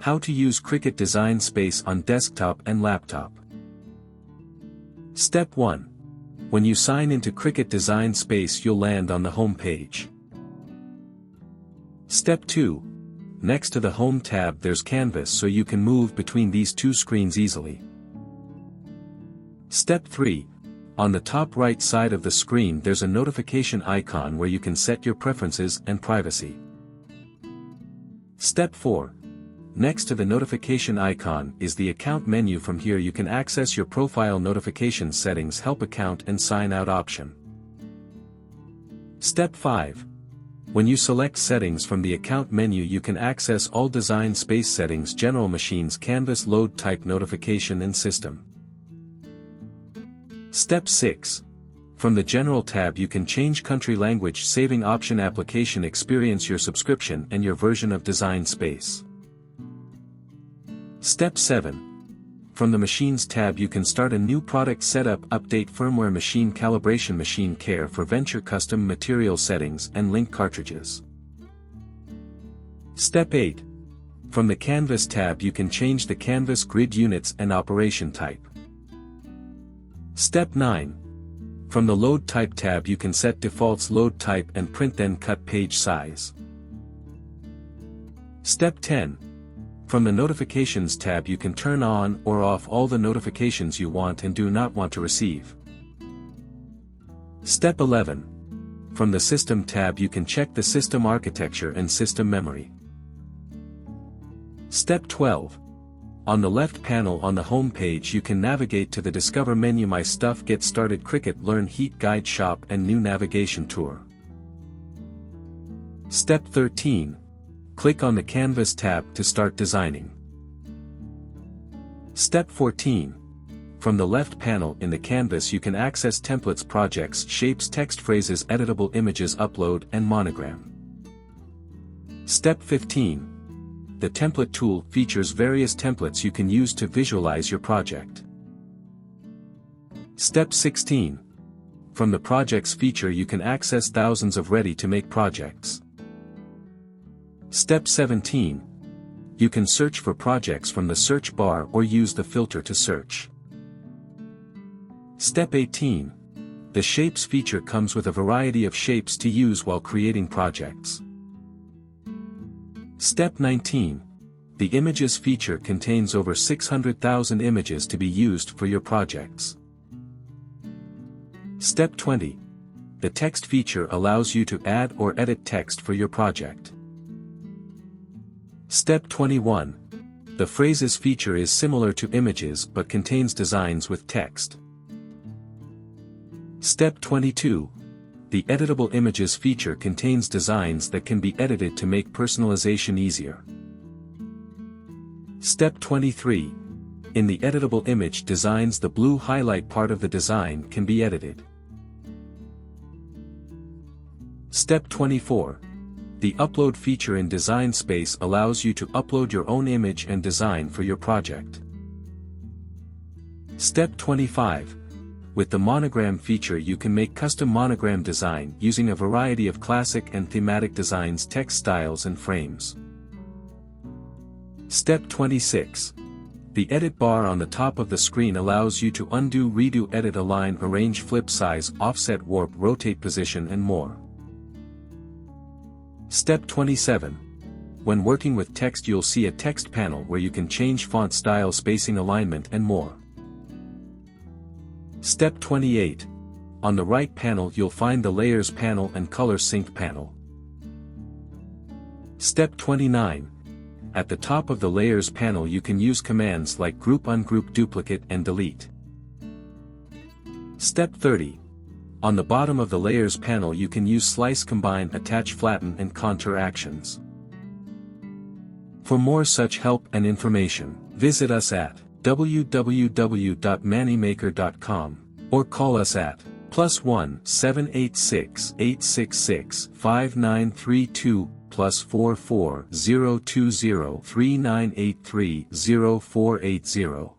How to use Cricut Design Space on desktop and laptop. Step 1. When you sign into Cricut Design Space, you'll land on the home page. Step 2. Next to the Home tab there's Canvas, so you can move between these two screens easily. Step 3. On the top right side of the screen there's a notification icon where you can set your preferences and privacy. Step 4. Next to the notification icon is the account menu. From here you can access your profile notification settings, help account and sign out option. Step 5. When you select settings from the account menu you can access all design space settings, general machines, canvas, load type, notification and system. Step 6. From the general tab you can change country, language, saving option, application, experience, your subscription and your version of Design Space. Step 7. From the Machines tab you can start a new product, setup, update firmware, machine calibration, machine care for venture, custom material settings and link cartridges. Step 8. From the Canvas tab you can change the canvas, grid units and operation type. Step 9. From the Load Type tab you can set defaults, load type and print then cut page size. Step 10. From the Notifications tab you can turn on or off all the notifications you want and do not want to receive. Step 11. From the System tab you can check the system architecture and system memory. Step 12. On the left panel on the home page you can navigate to the Discover menu, My Stuff, Get Started, Cricut, Learn, Heat, Guide, Shop and New Navigation Tour. Step 13. Click on the Canvas tab to start designing. Step 14. From the left panel in the Canvas you can access templates, projects, shapes, text, phrases, editable images, upload and monogram. Step 15. The Template tool features various templates you can use to visualize your project. Step 16. From the Projects feature you can access thousands of ready-to-make projects. Step 17. You can search for projects from the search bar or use the filter to search. Step 18. The Shapes feature comes with a variety of shapes to use while creating projects. Step 19. The Images feature contains over 600,000 images to be used for your projects. Step 20. The Text feature allows you to add or edit text for your project. Step 21. The Phrases feature is similar to Images but contains designs with text. Step 22. The Editable Images feature contains designs that can be edited to make personalization easier. Step 23. In the editable image designs the blue highlight part of the design can be edited. Step 24. The Upload feature in Design Space allows you to upload your own image and design for your project. Step 25. With the Monogram feature you can make custom monogram design using a variety of classic and thematic designs, text styles and frames. Step 26. The Edit bar on the top of the screen allows you to undo, redo, edit, align, arrange, flip, size, offset, warp, rotate, position and more. Step 27. When working with text you'll see a text panel where you can change font style, spacing, alignment and more. Step 28. On the right panel you'll find the Layers panel and Color Sync panel. Step 29. At the top of the Layers panel you can use commands like group, ungroup, duplicate and delete. Step 30. On the bottom of the Layers panel you can use slice, combine, attach, flatten and contour actions. For more such help and information, visit us at www.mannymaker.com or call us at +1 786 866 5932 +44 020 3983 0480.